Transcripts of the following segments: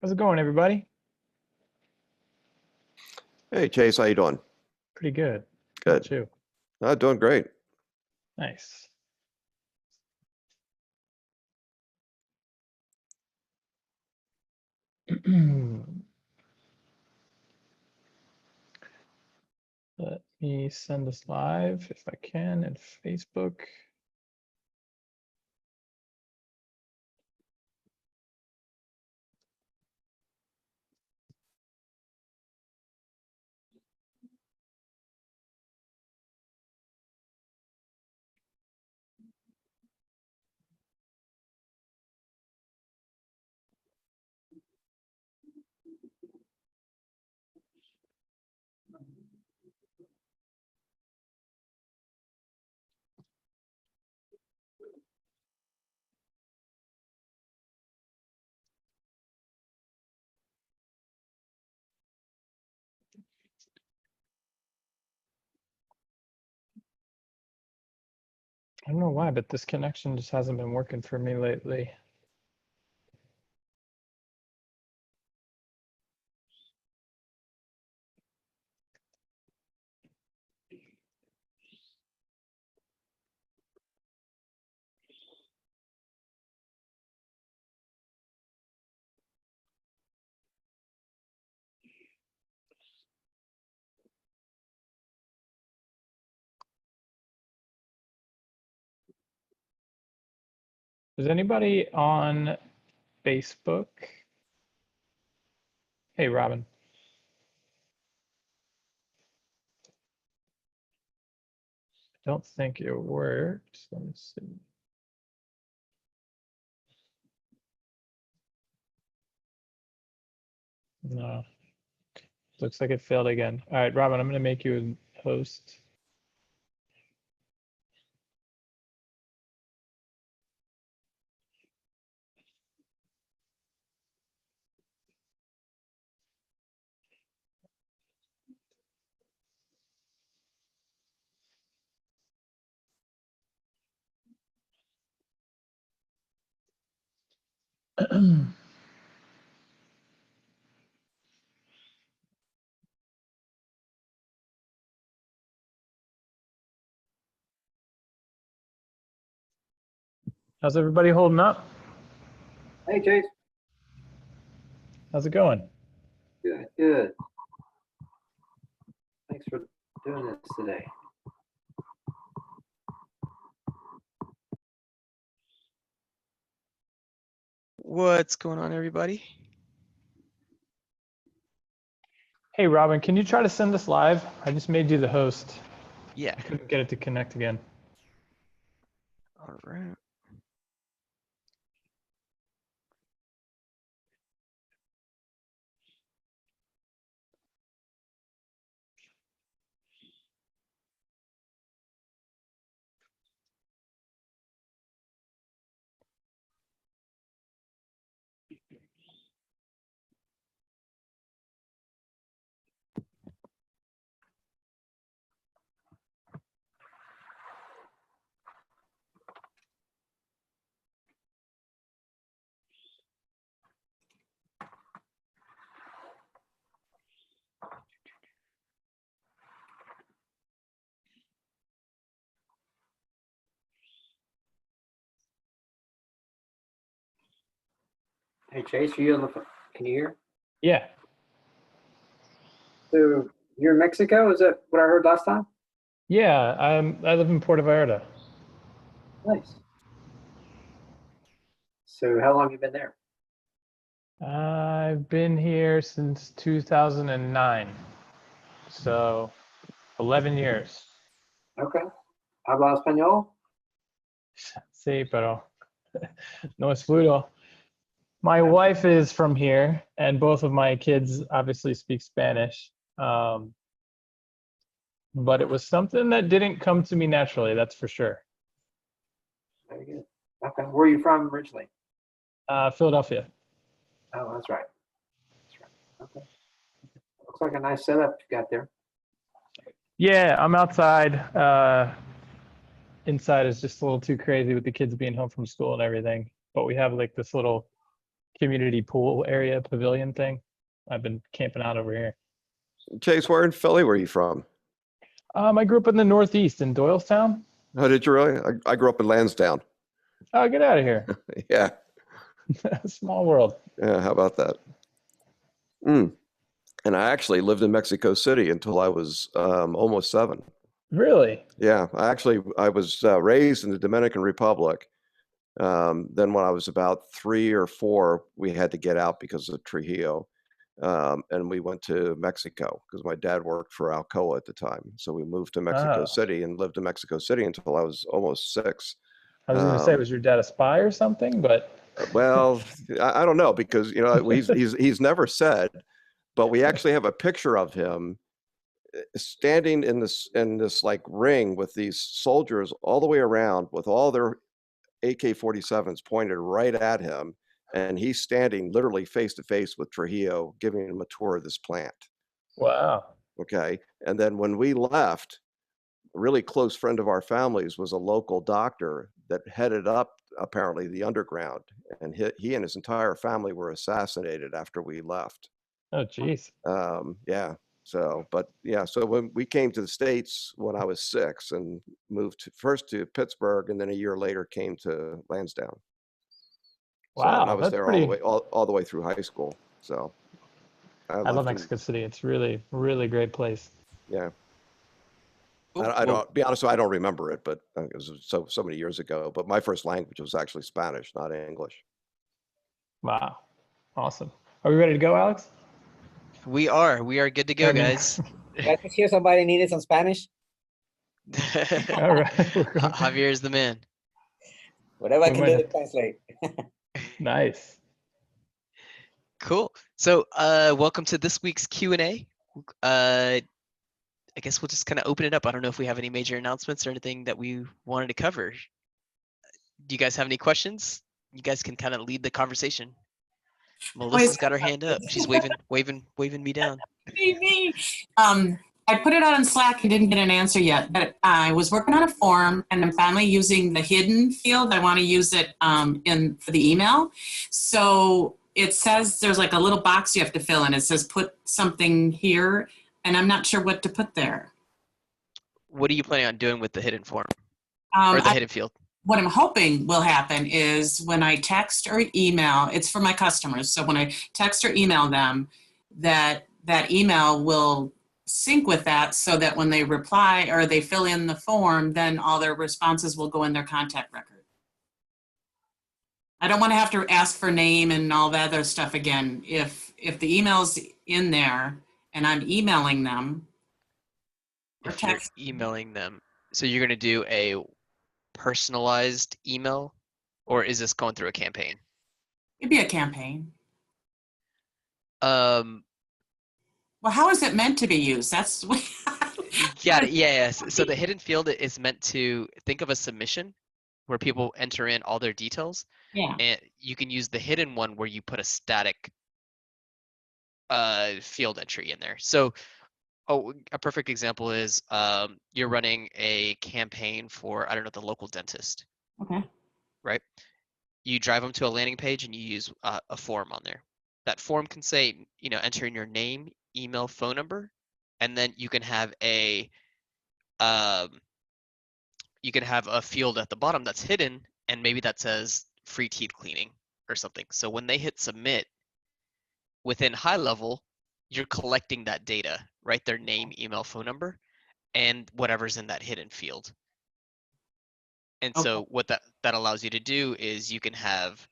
How's it going, everybody? Hey, Chase, how you doing? Pretty good. Good. Too. Doing great. Nice. Let me send this live if I can in Facebook. I don't know why, but this connection just hasn't been working for me lately. Is anybody on Facebook? Hey, Robin. I don't think it worked. Let me see. No. Looks like it failed again. All right, Robin, I'm going to make you a host. How's everybody holding up? Hey, Chase. How's it going? Good, good. Thanks for doing this today. What's going on, everybody? Hey, Robin, can you try to send this live? I just made you the host. Yeah. I couldn't get it to connect again. All right. Hey, Chase, are you on the phone? Can you hear? Yeah. So you're in Mexico? Is that what I heard last time? Yeah, I live in Puerto Vallarta. Nice. So how long have you been there? I've been here since 2009. So 11 years. Okay. ¿Habla español? Sí, pero no es fluido. My wife is from here, and both of my kids obviously speak Spanish. but it was something that didn't come to me naturally, that's for sure. Very good. Okay. Where are you from originally? Philadelphia. Oh, that's right. That's right. Okay. Looks like a nice setup you got there. Yeah, I'm outside. Inside is just a little too crazy with the kids being home from school and everything. But we have like this little community pool area pavilion thing. I've been camping out over here. Chase, where in Philly were you from? I grew up in the Northeast in Doylestown. How did you really? I grew up in Lansdowne. Oh, get out of here. Yeah. Small world. Yeah. How about that? Mm. And I actually lived in Mexico City until I was almost 7. Really? Yeah. I was raised in the Dominican Republic. Then when I was about 3 or 4, we had to get out because of Trujillo. And we went to Mexico because my dad worked for Alcoa at the time. So we moved to Mexico Oh. City and lived in Mexico City until I was almost 6. I was going to say, was your dad a spy or something? But Well, I don't know because he's never said, but we actually have a picture of him standing in this like ring with these soldiers all the way around with all their AK-47s pointed right at him, and he's standing literally face to face with Trujillo, giving him a tour of this plant. wow. Okay, and then when we left, a really close friend of our family's was a local doctor that headed up apparently the underground, and he and his entire family were assassinated after we left. Oh, geez. Yeah. So when we came to the States when I was 6 and moved first to Pittsburgh, and then a year later came to Lansdowne. So, and I Wow, was that's there pretty. all the way through high school. So I love left in- Mexico City. It's really, really great place. Yeah. Cool. I Well, don't be honest, I don't remember it, but it was so many years ago. But my first language was actually Spanish, not English. Wow. Awesome. Are we ready to go, Alex? we are good to go, I mean- guys. I just hear somebody needed some Spanish. All right. We're going- Javier is the man. Whatever I We can might do have to translate. Nice. Cool. So, welcome to this week's Q&A. I guess we'll just kind of open it up. I don't know if we have any major announcements or anything that we wanted to cover. Do you guys have any questions? You guys can kind of lead the conversation. Melissa's got her hand up. She's waving me down. Me. I put it out on Slack and didn't get an answer yet, but I was working on a form and I'm finally using the hidden field. I want to use it for the email. So it says there's like a little box you have to fill in. It says put something here, and I'm not sure what to put there. What are you planning on doing with the hidden form or the hidden field? What I'm hoping will happen is when I text or email, it's for my customers. So when I text or email them, that email will sync with that so that when they reply or they fill in the form, then all their responses will go in their contact record. I don't want to have to ask for name and all that other stuff again. If the email's in there and I'm emailing them or If you're text, emailing them, so you're going to do a personalized email, or is this going through a campaign? it'd be a campaign. Um, Well, how is it meant to be used? That's got it. Yeah. So the hidden field is meant to think of a submission where people enter in all their details, yeah. and you can use the hidden one where you put a static field entry in there. So, a perfect example is you're running a campaign for, I don't know, the local dentist, Okay. right? You drive them to a landing page and you use a form on there. That form can say, enter in your name, email, phone number, and then you can have a field at the bottom that's hidden, and maybe that says free teeth cleaning or something. So when they hit submit within HighLevel, you're collecting that data, right? Their name, email, phone number, and whatever's in that hidden field. And so what that allows you to do is you can have,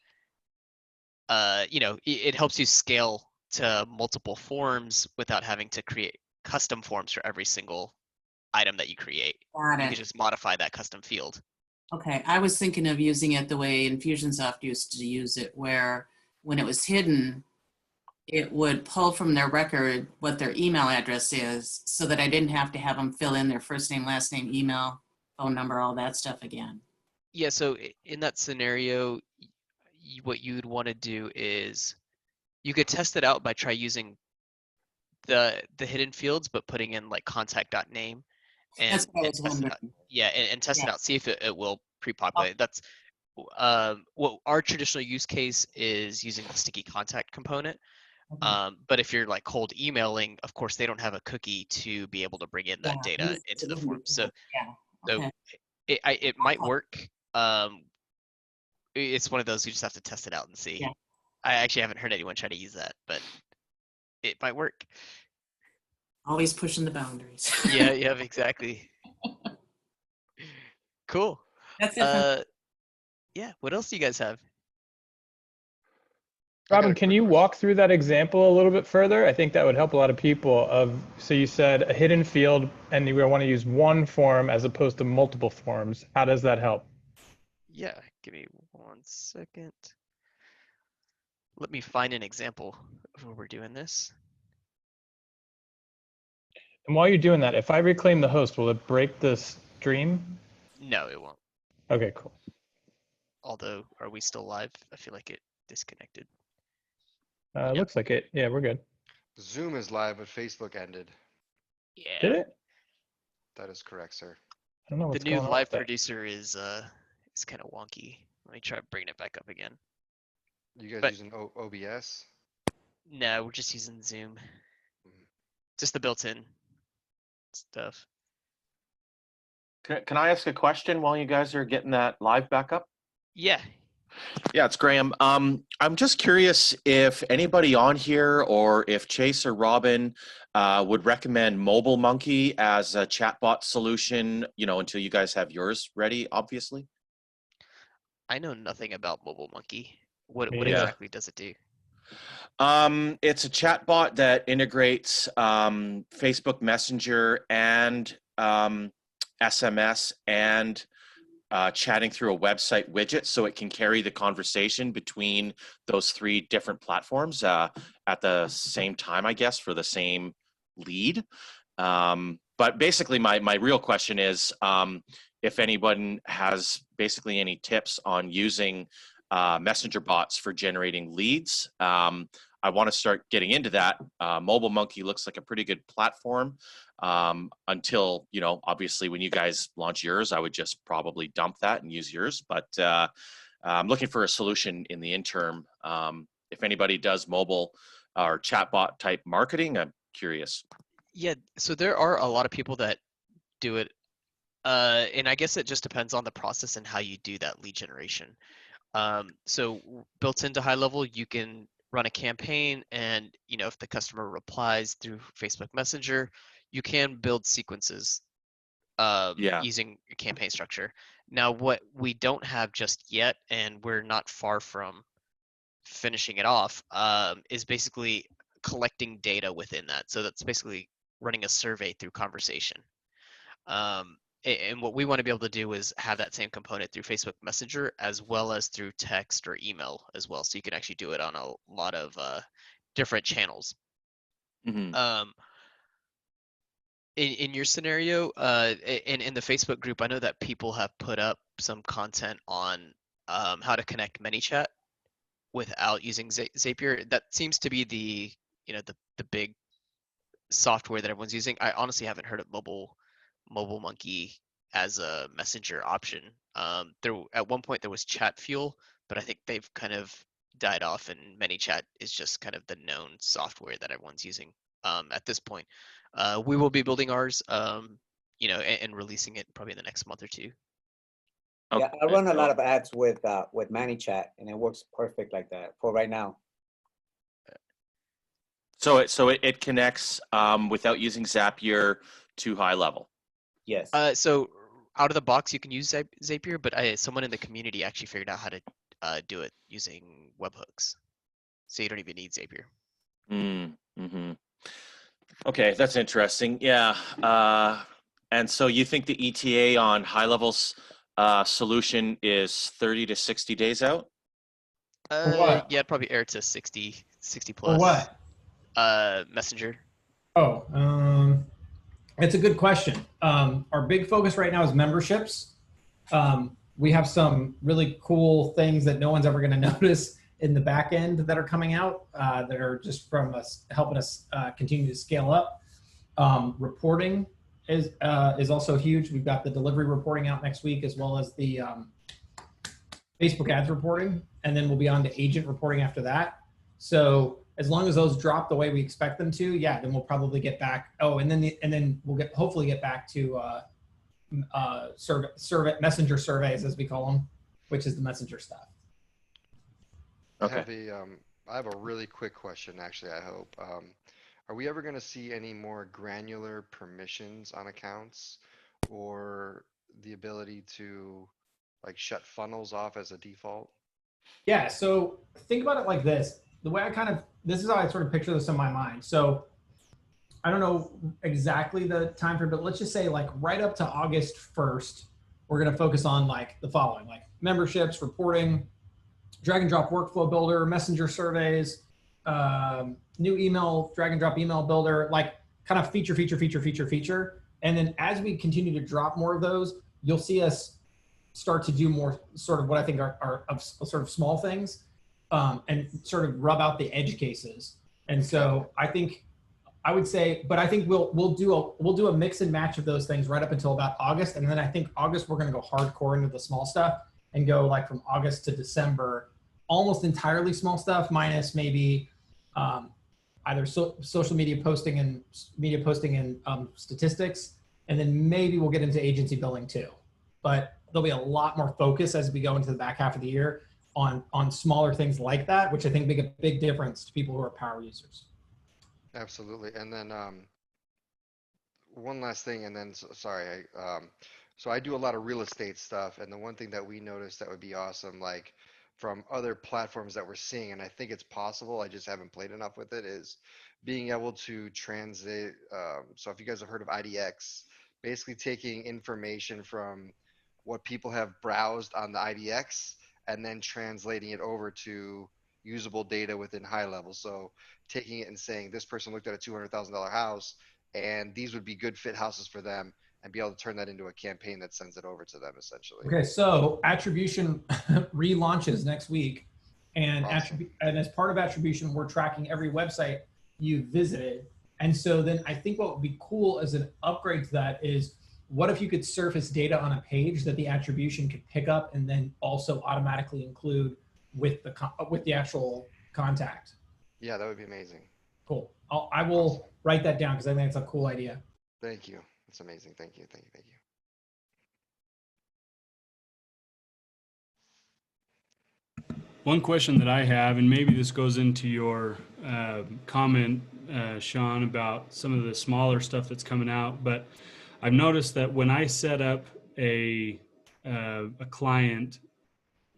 it helps you scale to multiple forms without having to create custom forms for every single item that you create. Got You it. can just modify that custom field. Okay, I was thinking of using it the way Infusionsoft used to use it, where when it was hidden, it would pull from their record what their email address is so that I didn't have to have them fill in their first name, last name, email, phone number, all that stuff again. Yeah, so in that scenario, what you would want to do is you could test it out by try using the hidden fields, but putting in like contact.name That's what I was test it wondering. out. Yeah, and test it Yeah. out. See if it will pre-populate. That's what our traditional use case is using the sticky contact component. Okay. But if you're like cold emailing, of course they don't have a cookie to be able to bring in that Yeah, data it into the wouldn't be form. So cool. Yeah. so Okay. it might work. It's one of those you just have to test it out and see. Yeah. I actually haven't heard anyone try to use that, but it might work. Always pushing the boundaries. Yeah, yeah, exactly. Cool. That's it. For Yeah, what else do you guys have? I got Robin, a can quick you question. walk through that example a little bit further? I think that would help a lot of people. So you said a hidden field and you want to use one form as opposed to multiple forms. How does that help? Yeah, give me 1 second. Let me find an example of where we're doing this. And while you're doing that, if I reclaim the host, will it break the stream? No, it won't. Okay, cool. Although, are we still live? I feel like it disconnected. Looks like it. Yeah, we're good. Zoom is live, but Facebook ended. Yeah. Did it? That is correct, sir. I don't know The what's new going on live with that. producer is kind of wonky. Let me try bringing it back up again. You guys But- using OBS? No, we're just using Zoom. Mhm. Just the built-in stuff. Can I ask a question while you guys are getting that live back up? Yeah. Yeah, it's Graham. I'm just curious if anybody on here or if Chase or Robin would recommend Mobile Monkey as a chatbot solution, until you guys have yours ready, obviously. I know nothing about Mobile Monkey. What Me either. exactly does it do? It's a chatbot that integrates Facebook Messenger and SMS and chatting through a website widget, so it can carry the conversation between those three different platforms at the same time, I guess, for the same lead. But basically, my real question is if anyone has basically any tips on using messenger bots for generating leads. I want to start getting into that. Mobile Monkey looks like a pretty good platform. Until, obviously when you guys launch yours, I would just probably dump that and use yours. But I'm looking for a solution in the interim. If anybody does mobile or chatbot type marketing, I'm curious. Yeah, so there are a lot of people that do it. And I guess it just depends on the process and how you do that lead generation. So built into HighLevel, you can run a campaign, and if the customer replies through Facebook Messenger, you can build sequences Yeah. using a campaign structure. Now, what we don't have just yet, and we're not far from finishing it off, is basically collecting data within that. So that's basically running a survey through conversation. And what we want to be able to do is have that same component through Facebook Messenger as well as through text or email as well. So you can actually do it on a lot of different channels. Mm-hmm. In your scenario, in the Facebook group, I know that people have put up some content on how to connect ManyChat without using Zapier. That seems to be the big software that everyone's using. I honestly haven't heard of Mobile Monkey as a messenger option. There at one point there was Chat Fuel, but I think they've kind of died off, and ManyChat is just kind of the known software that everyone's using at this point. We will be building ours, and releasing it probably in the next month or two. Yeah, I run a lot of ads with ManyChat, and it works perfect like that for right now. So it connects without using Zapier to HighLevel. Yes. So out of the box, you can use Zapier, but someone in the community actually figured out how to do it using webhooks. So you don't even need Zapier. Mm-hmm. Okay, that's interesting. Yeah. And so you think the ETA on HighLevel's solution is 30 to 60 days out? what? Yeah, I'd probably air to 60 For plus. what? Messenger? Oh, it's a good question. Our big focus right now is memberships. We have some really cool things that no one's ever going to notice in the back end that are coming out that are just from us helping us continue to scale up. Reporting is also huge. We've got the delivery reporting out next week, as well as the Facebook ads reporting, and then we'll be on to agent reporting after that. So as long as those drop the way we expect them to, yeah, then we'll probably get back. Oh, and then we'll hopefully get back to messenger surveys, as we call them, which is the messenger stuff. I have a really quick question, actually, I hope. Are we ever going to see any more granular permissions on accounts, or the ability to like shut funnels off as a default? Yeah, so think about it like this. The way this is how I sort of picture this in my mind. So I don't know exactly the time frame, but let's just say like right up to August 1st, we're going to focus on like the following, like memberships, reporting, drag and drop workflow builder, messenger surveys, new email, drag and drop email builder, like kind of feature. And then as we continue to drop more of those, you'll see us start to do more sort of what I think are sort of small things, and sort of rub out the edge cases. And so I would say, but I think we'll do a mix and match of those things right up until about August. And then I think August, we're going to go hardcore into the small stuff and go like from August to December, almost entirely small stuff, minus maybe either social media posting and statistics. And then maybe we'll get into agency billing too. But there'll be a lot more focus as we go into the back half of the year on smaller things like that, which I think make a big difference to people who are power users. Absolutely. And then one last thing, and then sorry, so I do a lot of real estate stuff, and the one thing that we noticed that would be awesome, like from other platforms that we're seeing, and I think it's possible, I just haven't played enough with it, is being able to translate. So if you guys have heard of IDX, basically taking information from what people have browsed on the IDX and then translating it over to usable data within HighLevel. So taking it and saying this person looked at a $200,000 house and these would be good fit houses for them, and be able to turn that into a campaign that sends it over to them essentially. Okay, so attribution relaunches next week, and Awesome. and as part of attribution, we're tracking every website you visited. And so then I think what would be cool as an upgrade to that is, what if you could surface data on a page that the attribution could pick up and then also automatically include with the actual contact? Yeah, that would be amazing. Cool. I will write that down because I think it's a cool idea. Thank you. It's amazing. Thank you. One question that I have, and maybe this goes into your comment, Sean, about some of the smaller stuff that's coming out, but I've noticed that when I set up a client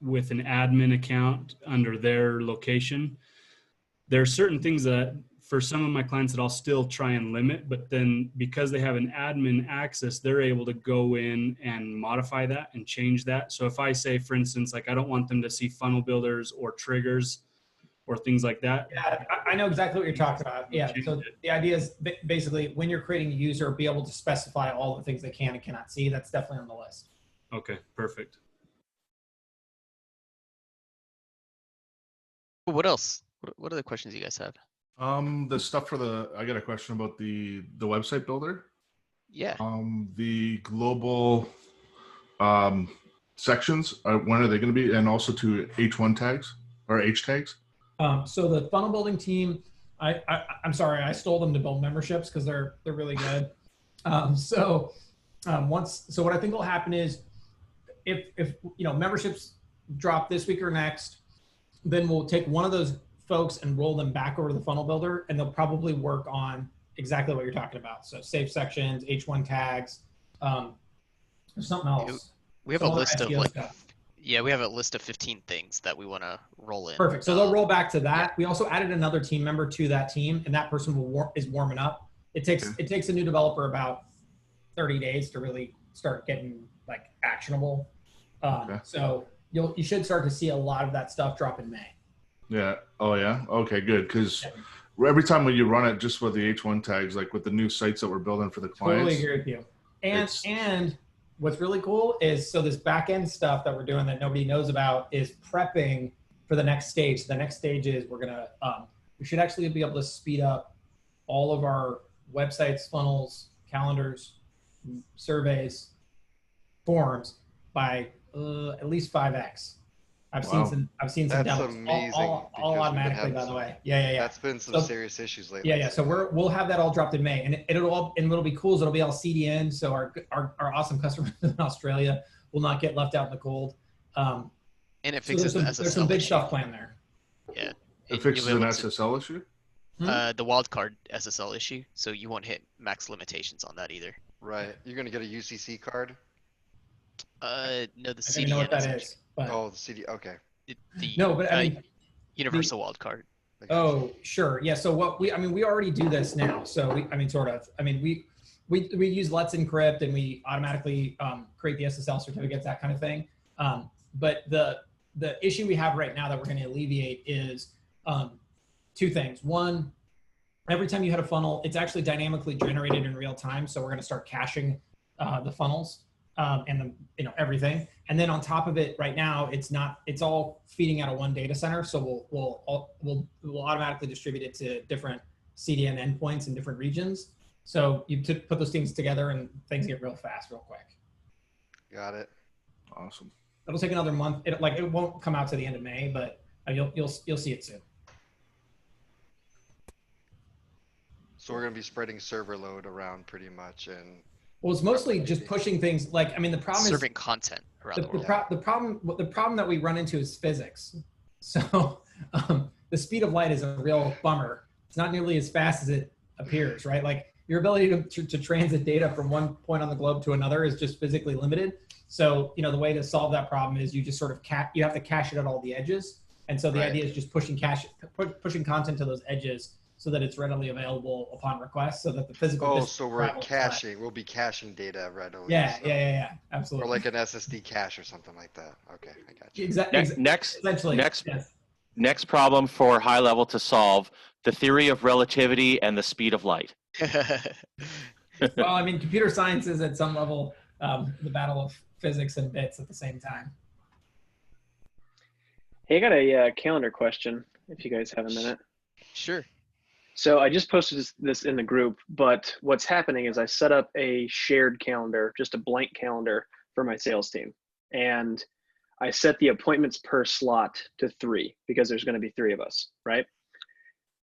with an admin account under their location, there are certain things that for some of my clients that I'll still try and limit, but then because they have an admin access, they're able to go in and modify that and change that. So if I say, for instance, like I don't want them to see funnel builders or triggers or things like that. Yeah, I know exactly what you're talking about. Yeah, so the idea is basically when you're creating a user, be able to specify all the things they can and cannot see. That's definitely on the list. Okay, perfect. What else? What other questions do you guys have? The stuff for I got a question about the website builder. Yeah. The global sections, when are they going to be? And also to H1 tags or H tags? So the funnel building team, I'm sorry, I stole them to build memberships because they're really good. So what I think will happen is if memberships drop this week or next, then we'll take one of those folks and roll them back over to the funnel builder, and they'll probably work on exactly what you're talking about. So save sections, H1 tags, there's something else. We have a list of we have a list of 15 things that we want to roll in. Perfect. So they'll roll back to that. Yeah. We also added another team member to that team, and that person is warming up. It takes a new developer about 30 days to really start getting like actionable. So you should start to see a lot of that stuff drop in May. Yeah. Oh yeah. Okay, good. Because every time when you run it just with the H1 tags, like with the new sites that we're building for the clients. Totally agree with you. And what's really cool is, so this back end stuff that we're doing that nobody knows about is prepping for the next stage. The next stage is we're gonna we should actually be able to speed up all of our websites, funnels, calendars, surveys, forms by at least 5x. I've seen some That's demos amazing, all because we've been automatically, having by the some- way. Yeah. That's been some serious issues lately. Yeah. So we'll have that all dropped in May, and it'll be cool. It'll be all CDN, so our awesome customers in Australia will not get left out in the cold. And it fixes the SSL there's some big issue. stuff planned there. Yeah. It fixes an SSL issue? The wildcard SSL issue, so you won't hit max limitations on that either. Right. You're gonna get a UCC card? No, the I don't CDN. even know what that is. But Oh, the CD. Okay. no, but I mean, universal wildcard. I got you. oh, sure. Yeah. So we already do this now. So we use Let's Encrypt, and we automatically create the SSL certificates, that kind of thing. But the issue we have right now that we're going to alleviate is two things. One, every time you hit a funnel, it's actually dynamically generated in real time. So we're going to start caching the funnels and everything. And then on top of it, right now, it's all feeding out of one data center. So we'll automatically distribute it to different CDN endpoints in different regions. So you put those things together and things get real fast, real quick. Got it. Awesome. It'll take another month. It won't come out to the end of May, but you'll see it soon. So we're gonna be spreading server load around pretty much, and Well, it's mostly just pushing things. Like, I mean, the problem Serving is content around the world. the problem that we run into is physics. So the speed of light is a real bummer. It's not nearly as fast as it appears, right? Like your ability to transit data from one point on the globe to another is just physically limited. So, the way to solve that problem is you just sort of you have to cache it at all the edges. And so the idea is just pushing content to those edges so that it's readily available upon request, so that the physical. oh, so we're caching. We'll be caching data readily. Yeah, so- yeah, absolutely. Or like an SSD cache or something like that. Okay, I got you. Essentially. Next problem for high level to solve: the theory of relativity and the speed of light. Well, I mean, computer science is at some level the battle of physics and bits at the same time. Hey, I got a calendar question, if you guys have a minute. Sure. So I just posted this in the group, but what's happening is I set up a shared calendar, just a blank calendar for my sales team. And I set the appointments per slot to 3 because there's going to be 3 of us, right?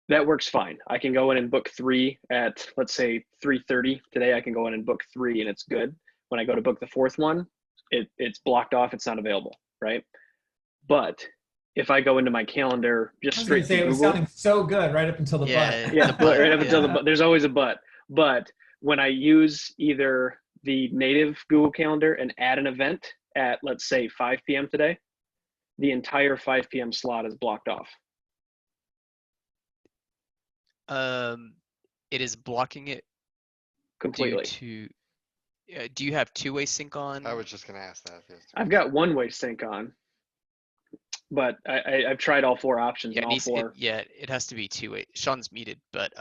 That works fine. I can go in and book 3 at, let's say, 3:30 today. I can go in and book 3 and it's good. When I go to book the 4th one, it's blocked off. It's not available, right? But if I go into my calendar just straight to it was Google, sounding so good right up until the yeah, but. right up until the but. There's always a but. But when I use either the native Google Calendar and add an event at, let's say, 5 p.m. today, the entire 5 p.m. slot is blocked off. It is blocking it Completely. Do you have two-way sync on? I was just gonna ask that. I've got one-way sync on, but I've tried all 4 options. Yeah, and all 4. it has to be two-way. Sean's muted, but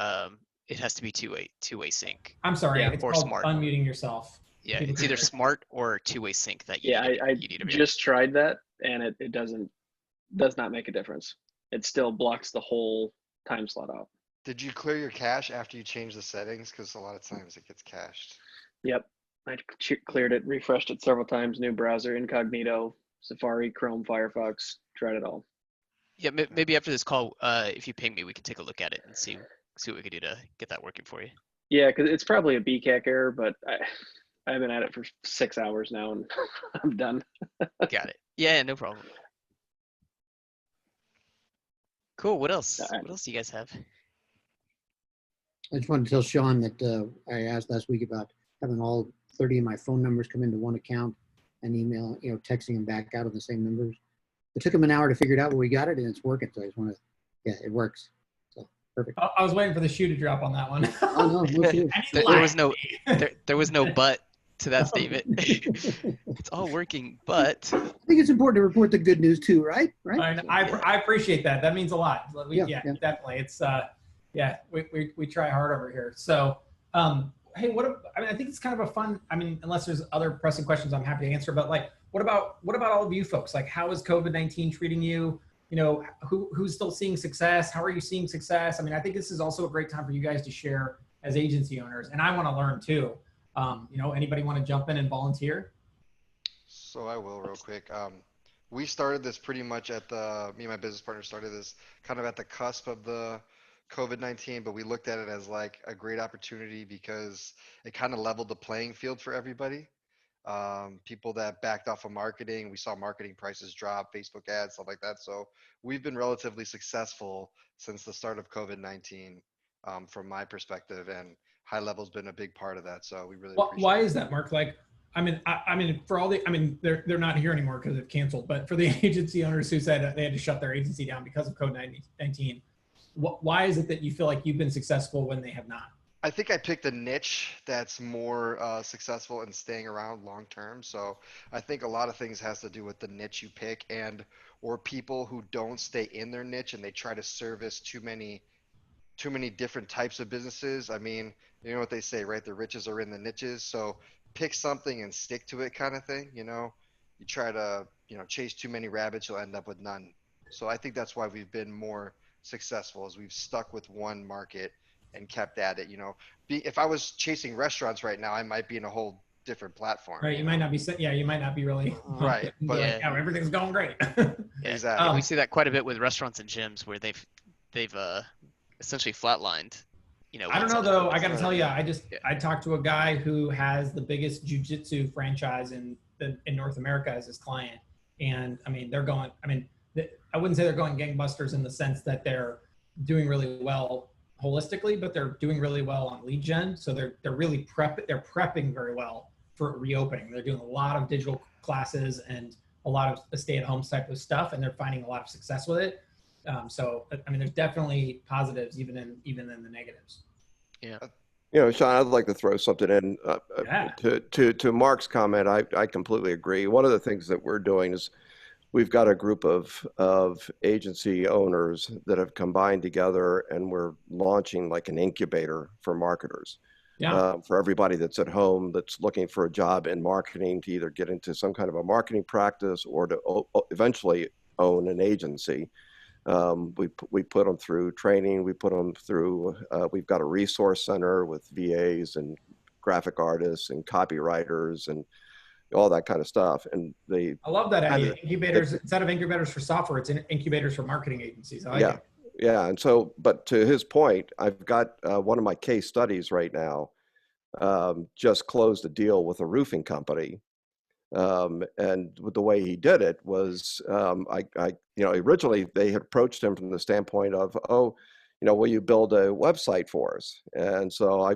it has to be two-way sync. I'm sorry, Yeah, it's or called smart. unmuting yourself. Yeah, People it's can either hear. smart or two-way sync that you Yeah, need. I you need to be just tried that, and it does not make a difference. It still blocks the whole time slot out. Did you clear your cache after you change the settings? Because a lot of times it gets cached. Yep, I cleared it, refreshed it several times. New browser, incognito, Safari, Chrome, Firefox, tried it all. Yeah, maybe after this call, if you ping me, we can take a look at it and see what we can do to get that working for you. Yeah, because it's probably a BCAC error, but I've been at it for 6 hours now, and I'm done. Got it. Yeah, no problem. Cool. What else? All right. What else do you guys have? I just wanted to tell Sean that I asked last week about having all 30 of my phone numbers come into one account and email, texting them back out of the same numbers. It took him an hour to figure it out, but we got it and it's working. So I just want to, it works. So perfect. I was waiting for the shoe to drop on that one. Oh, no shoe. There was no but to that statement. It's all working, but I think it's important to report the good news too, right? Right. I appreciate that. That means a lot. Yeah, Yeah. definitely. It's Yeah, we try hard over here. So, hey, I mean, I think it's kind of a fun, I mean, unless there's other pressing questions, I'm happy to answer, but like, what about all of you folks? Like, how is COVID-19 treating you? You know, who's still seeing success? How are you seeing success? I mean, I think this is also a great time for you guys to share as agency owners, and I want to learn too. You know, anybody want to jump in and volunteer? So I will real quick. We started this pretty much me and my business partner started this kind of at the cusp of the COVID-19, but we looked at it as like a great opportunity because it kind of leveled the playing field for everybody. People that backed off of marketing, we saw marketing prices drop, Facebook ads, stuff like that. So we've been relatively successful since the start of COVID-19, from my perspective, and HighLevel's been a big part of that. So we really appreciate Why it. is that, Mark? Like, I mean, for all the, I mean, they're not here anymore because they've canceled. But for the agency owners who said they had to shut their agency down because of COVID-19, why is it that you feel like you've been successful when they have not? I think I picked a niche that's more successful in staying around long term. So I think a lot of things has to do with the niche you pick, or people who don't stay in their niche and they try to service too many different types of businesses. I mean, you know what they say, right? The riches are in the niches. So pick something and stick to it, kind of thing. You know, you try to, chase too many rabbits, you'll end up with none. So I think that's why we've been more successful, is we've stuck with one market and kept at it. If I was chasing restaurants right now, I might be in a whole different platform. Right. You might not be, you might not be really right. But like, oh, everything's going great. Exactly. We see that quite a bit with restaurants and gyms where they've essentially flatlined. I don't know though. I got to tell you, I talked to a guy who has the biggest jiu-jitsu franchise in North America as his client, and I mean they're going. I mean, I wouldn't say they're going gangbusters in the sense that they're doing really well holistically, but they're doing really well on lead gen. So they're really they're prepping very well for reopening. They're doing a lot of digital classes and a lot of stay-at-home type of stuff, and they're finding a lot of success with it. So I mean, there's definitely positives even in the negatives. Yeah. Sean, I'd like to throw something in to Mark's comment. I completely agree. One of the things that we're doing is we've got a group of agency owners that have combined together, and we're launching like an incubator for marketers. For everybody that's at home that's looking for a job in marketing, to either get into some kind of a marketing practice or to eventually own an agency. We put them through training. We put them through, we've got a resource center with VAs and graphic artists and copywriters and all that kind of stuff. And I love that idea. Incubators, instead of incubators for software, it's incubators for marketing agencies. I like it. Yeah. And so, but to his point, I've got one of my case studies right now, just closed a deal with a roofing company. And the way he did it was, originally they had approached him from the standpoint of, will you build a website for us? And so I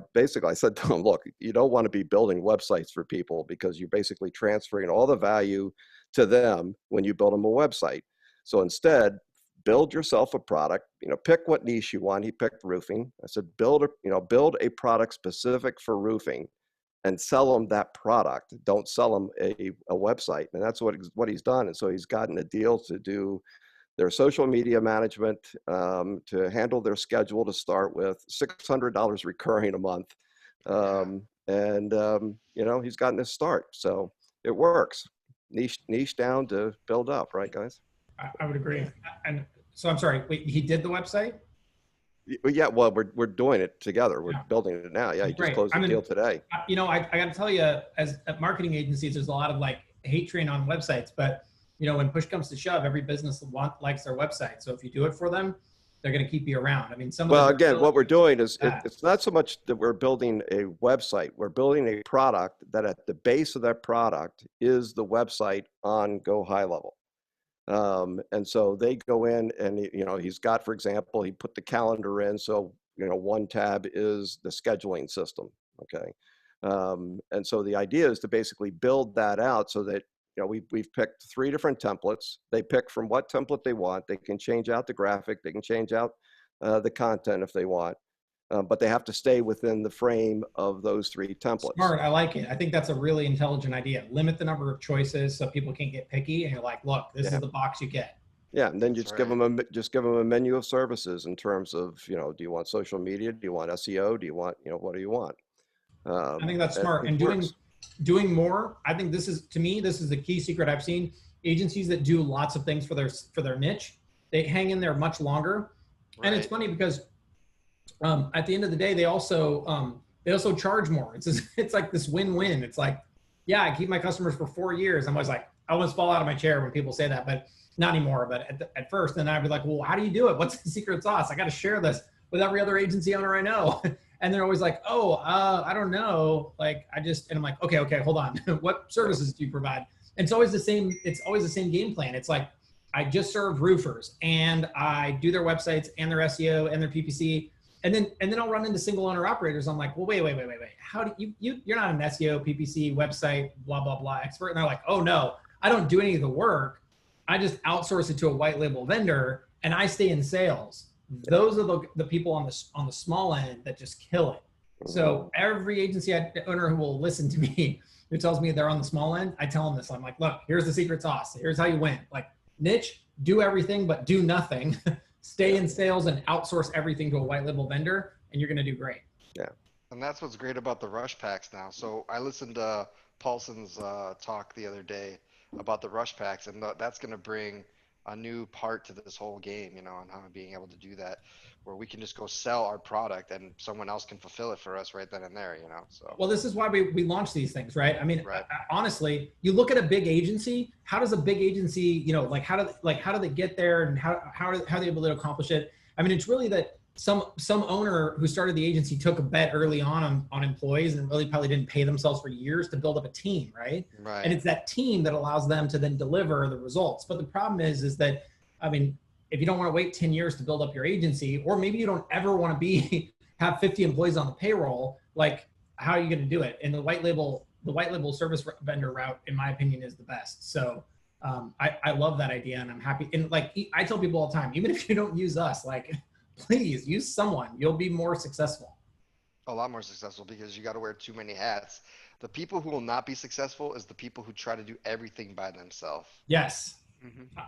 said to him, look, you don't want to be building websites for people because you're basically transferring all the value to them when you build them a website. So instead, build yourself a product, pick what niche you want. He picked roofing. I said, build a product specific for roofing and sell them that product. Don't sell them a website. And that's what he's done. And so he's gotten a deal to do their social media management, to handle their schedule to start with, $600 recurring a month. He's gotten his start. So it works. Niche down to build up, right, guys? I would agree. And so I'm sorry, wait, he did the website? Yeah, well, we're doing it together. We're building it now. Yeah, he just closed the deal today. I got to tell you, as at marketing agencies, there's a lot of like hate train on websites, but when push comes to shove, every business likes their website. So if you do it for them, they're going to keep you around. I mean, what we're doing is it's not so much that we're building a website. We're building a product that at the base of that product is the website on Go HighLevel. And so they go in and, he's got, for example, he put the calendar in. So, one tab is the scheduling system. Okay. And so the idea is to basically build that out so that, we've picked 3 different templates. They pick from what template they want. They can change out the graphic. They can change out the content if they want. But they have to stay within the frame of those 3 templates. Smart. I like it. I think that's a really intelligent idea. Limit the number of choices so people can't get picky. And you're like, look, this is the box you get. Yeah, and then you That's just give them a menu of services in terms of, you know, do you want social media? Do you want SEO? Do you want, you know, what do you want? I think that's smart. It And works. doing more, I think this is, to me, this is the key secret I've seen. Agencies that do lots of things for their niche, they hang in there much longer. And it's funny because at the end of the day, they also charge more. It's like this win-win. It's like, yeah, I keep my customers for 4 years. I'm always like, I almost fall out of my chair when people say that, but not anymore. But at first, then I'd be like, well, how do you do it? What's the secret sauce? I got to share this with every other agency owner I know. And they're always like, oh, I don't know. Like, and I'm like, okay, hold on. What services do you provide? And it's always the same. It's always the same game plan. It's like, I just serve roofers and I do their websites and their SEO and their PPC. And then I'll run into single owner operators. I'm like, well, wait. How do you're not an SEO, PPC, website, blah, blah, blah expert. And they're like, oh no, I don't do any of the work. I just outsource it to a white label vendor and I stay in sales. Those are the people on the small end that just kill it. So every agency owner who will listen to me, who tells me they're on the small end, I tell them this. I'm like, look, here's the secret sauce. Here's how you win. Like, niche, do everything, but do nothing. Stay in sales and outsource everything to a white label vendor, and you're going to do great. Yeah. And that's what's great about the rush packs now. So I listened to Paulson's talk the other day about the rush packs, and that's going to bring a new part to this whole game, you know, and how being able to do that, where we can just go sell our product and someone else can fulfill it for us right then and there, you know. So well, this is why we launch these things, right? I mean, honestly, you look at a big agency. How does a big agency, you know, like how do they get there, and how are they able to accomplish it? I mean, it's really that some owner who started the agency took a bet early on employees and really probably didn't pay themselves for years to build up a team, right? And it's that team that allows them to then deliver the results. But the problem is that, I mean, if you don't want to wait 10 years to build up your agency, or maybe you don't ever want to have 50 employees on the payroll, like, how are you going to do it? And the white label service vendor route, in my opinion, is the best. So I love that idea, and I'm happy. And like, I tell people all the time, even if you don't use us, like, please use someone. You'll be more successful. A lot more successful, because you got to wear too many hats. The people who will not be successful is the people who try to do everything by themselves. Yes.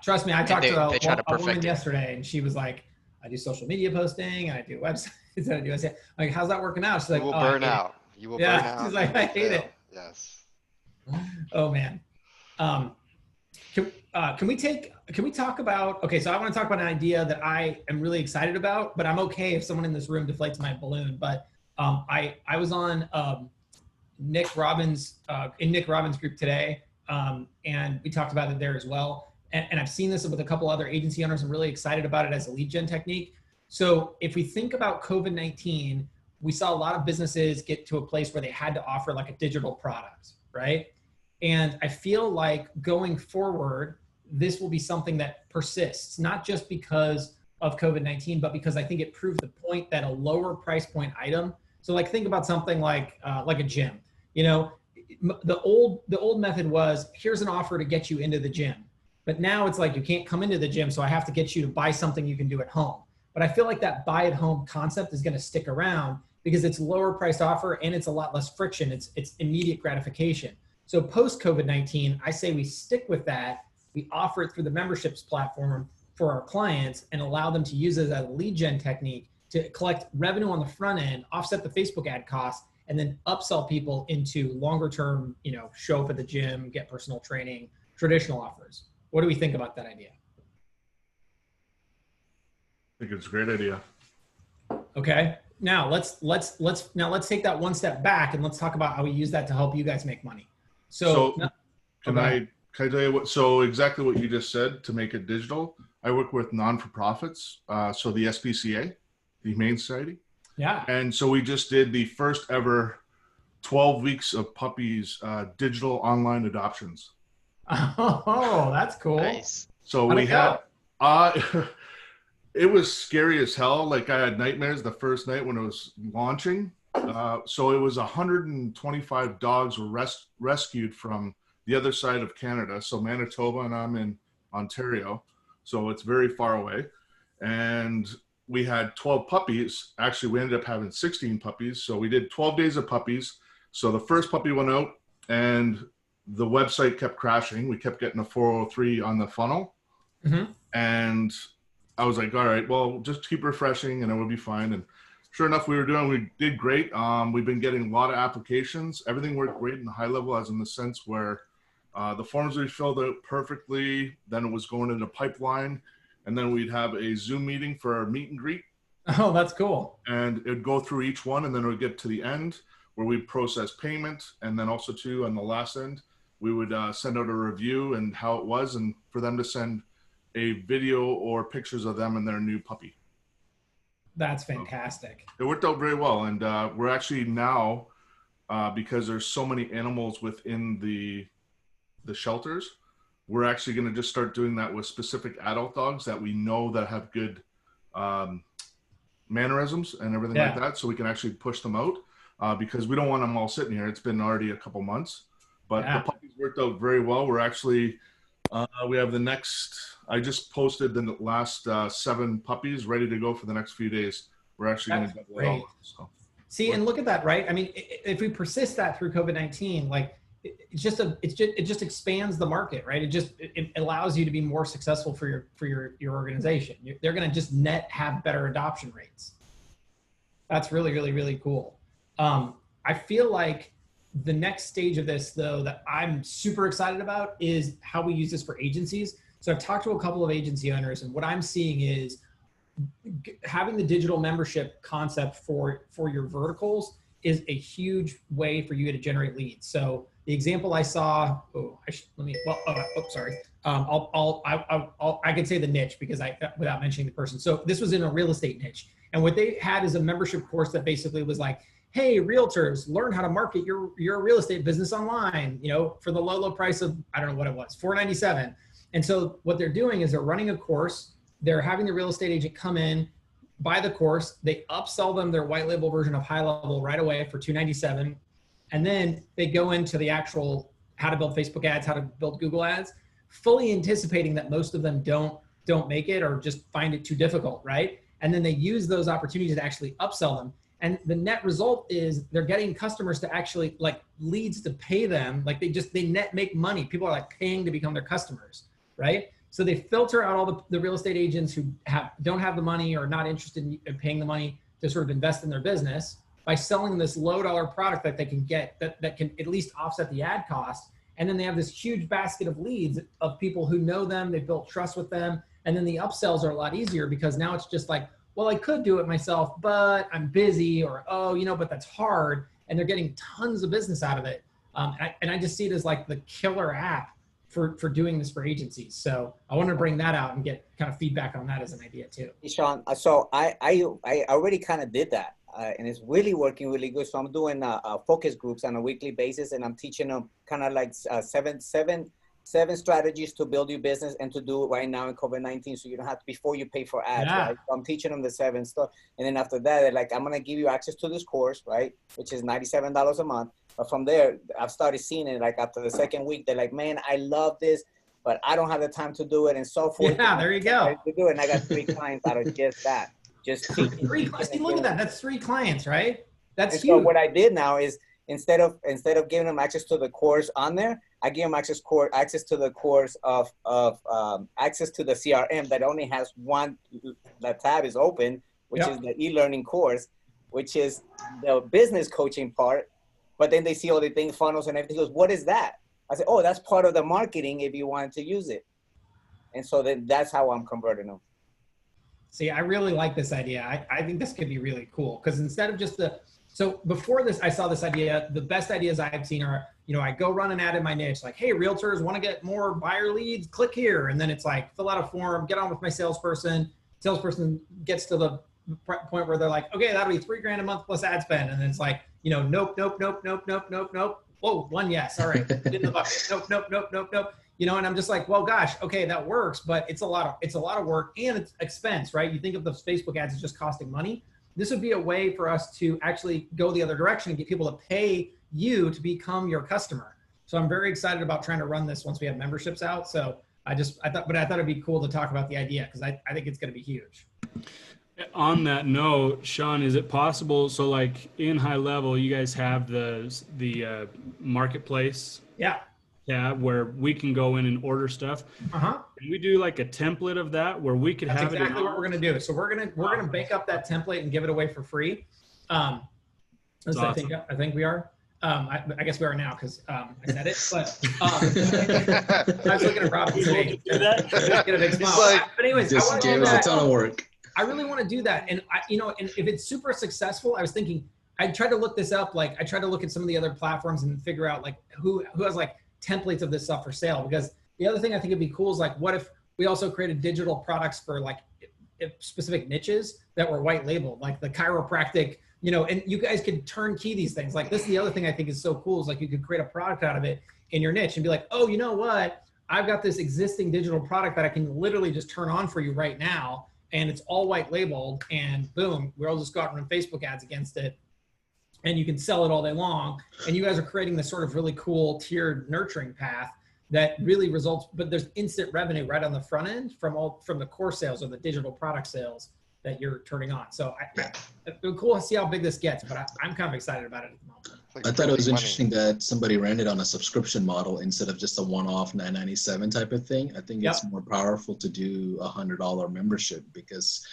Trust me, I talked to a woman it. yesterday, and she was like, I do social media posting, and I do websites, and I do SEO. Like, how's that working out? She's like, you will burn out. You will burn out. She's like, I hate it. Yes. Oh man. Can we talk about, okay, so I want to talk about an idea that I am really excited about, but I'm okay if someone in this room deflates my balloon. But I was on Nick Robbins' group today, and we talked about it there as well. And I've seen this with a couple other agency owners. I'm really excited about it as a lead gen technique. So if we think about COVID-19, we saw a lot of businesses get to a place where they had to offer like a digital product, right? And I feel like going forward, this will be something that persists, not just because of COVID-19, but because I think it proved the point that a lower price point item. So like, think about something like a gym. You know, the old method was, here's an offer to get you into the gym. But now it's like, you can't come into the gym, so I have to get you to buy something you can do at home. But I feel like that buy at home concept is going to stick around because it's lower priced offer and it's a lot less friction. It's immediate gratification. So post COVID-19, I say we stick with that. We offer it through the memberships platform for our clients and allow them to use it as a lead gen technique to collect revenue on the front end, offset the Facebook ad costs, and then upsell people into longer term, you know, show up at the gym, get personal training, traditional offers. What do we think about that idea? I think it's a great idea. Okay. Now let's take that one step back and let's talk about how we use that to help you guys make money. So can I tell you what? So exactly what you just said, to make it digital. I work with non-for-profits, so the SPCA, the Humane Society. Yeah. And so we just did the first ever 12 weeks of puppies digital online adoptions. Oh, that's cool. Nice. So we had it was scary as hell. Like, I had nightmares the first night when it was launching. So it was 125 dogs were rescued from the other side of Canada. So Manitoba, and I'm in Ontario. So it's very far away. And we had 12 puppies. Actually, we ended up having 16 puppies. So we did 12 days of puppies. So the first puppy went out and the website kept crashing. We kept getting a 403 on the funnel. And I was like, all right, well, just keep refreshing and it would be fine. And sure enough, we did great. We've been getting a lot of applications. Everything worked great in the HighLevel, as in the sense where the forms we filled out perfectly, then it was going into pipeline, and then we'd have a Zoom meeting for our meet and greet. Oh, that's cool. And it would go through each one, and then it would get to the end where we process payment. And then also too, on the last end, we would send out a review and how it was, and for them to send a video or pictures of them and their new puppy. That's fantastic. It worked out very well. And we're actually now, because there's so many animals within the shelters, we're actually going to just start doing that with specific adult dogs that we know that have good mannerisms and everything like that. So we can actually push them out because we don't want them all sitting here. It's been already a couple months, but the puppies worked out very well. We're actually, we have the next, I just posted the last 7 puppies ready to go for the next few days. We're actually going to double it all. So. See, and look at that, right? I mean, if we persist that through COVID-19, like it just expands the market, right? It allows you to be more successful for your organization. They're going to just net have better adoption rates. That's really, really, really cool. I feel like the next stage of this, though, that I'm super excited about is how we use this for agencies. So I've talked to a couple of agency owners, and what I'm seeing is having the digital membership concept for your verticals is a huge way for you to generate leads. So the example I saw, I could say the niche because without mentioning the person. So this was in a real estate niche. And what they had is a membership course that basically was like, hey, realtors, learn how to market your real estate business online, for the low price of, I don't know what it was, $497. And so what they're doing is they're running a course. They're having the real estate agent come in, buy the course. They upsell them their white label version of HighLevel right away for $297. And then they go into the actual how to build Facebook ads, how to build Google ads, fully anticipating that most of them don't make it or just find it too difficult, right? And then they use those opportunities to actually upsell them. And the net result is they're getting customers to actually leads to pay them. Like they net make money. People are paying to become their customers, right? So they filter out all the real estate agents who don't have the money or not interested in paying the money to sort of invest in their business by selling this low dollar product that they can get that can at least offset the ad cost. And then they have this huge basket of leads of people who know them, they've built trust with them. And then the upsells are a lot easier because now it's just like, well, I could do it myself, but I'm busy, or, but that's hard. And they're getting tons of business out of it. And I just see it as like the killer app for doing this for agencies. So I want to bring that out and get kind of feedback on that as an idea too. Hey, Sean, so I already kind of did that. And it's really working really good. So I'm doing focus groups on a weekly basis, and I'm teaching them kind of like seven strategies to build your business and to do it right now in COVID-19. So you don't have to, before you pay for ads, right? So I'm teaching them the 7 stuff. And then after that, they're like, I'm going to give you access to this course, right? Which is $97 a month. But from there, I've started seeing it like after the second week, they're like, man, I love this, but I don't have the time to do it and so forth. Yeah, there you go. To do it. And I got 3 clients out of just that. Just 3 clients. See, look at that. That's 3 clients, right? That's huge. So what I did now is instead of giving them access to the course on there, I give them access to the course of access to the CRM that only has one. The tab is open, which is the e-learning course, which is the business coaching part. But then they see all the things, funnels and everything. Goes, what is that? I said, oh, that's part of the marketing if you wanted to use it. And so then that's how I'm converting them. See, I really like this idea. I think this could be really cool because instead of just so before this, I saw this idea. The best ideas I've seen are, I go run an ad in my niche, like, hey, realtors want to get more buyer leads, click here. And then it's like, fill out a form, get on with my salesperson. Salesperson gets to the point where they're like, okay, that'll be $3,000 a month plus ad spend. And then it's like, nope. Whoa, 1 yes. All right. In the bucket. Nope. And I'm just like, well, gosh, okay, that works, but it's a lot of work and it's expense, right? You think of those Facebook ads as just costing money. This would be a way for us to actually go the other direction and get people to pay you to become your customer. So I'm very excited about trying to run this once we have memberships out. So I thought it'd be cool to talk about the idea because I think it's going to be huge. On that note, Sean, is it possible? So like in HighLevel, you guys have the marketplace. Yeah. Yeah, where we can go in and order stuff. Can we do like a template of that where we could That's have exactly it? what we're gonna do. So we're gonna bake up that template and give it away for free. That's I think we are. I guess we are now because I said it. But I was looking at Rob today. Do that? Get a big smile. like, But anyways, I Just want to gave do us a that. ton of work. I really want to do that. And and if it's super successful, I was thinking, I tried to look this up. Like I tried to look at some of the other platforms and figure out like who has like templates of this stuff for sale. Because the other thing I think would be cool is like, what if we also created digital products for like specific niches that were white labeled, like the chiropractic, and you guys could turnkey these things. Like this is the other thing I think is so cool is like you could create a product out of it in your niche and be like, oh, you know what? I've got this existing digital product that I can literally just turn on for you right now. And it's all white labeled and boom, we'll just go out and run Facebook ads against it. And you can sell it all day long. And you guys are creating this sort of really cool tiered nurturing path that really results, but there's instant revenue right on the front end from the core sales or the digital product sales that you're turning on. So it's cool to see how big this gets, but I'm kind of excited about it at the moment. Like I thought it was money. interesting that somebody ran it on a subscription model instead of just a one-off $9.97 type of thing. I think it's more powerful to do a $100 membership because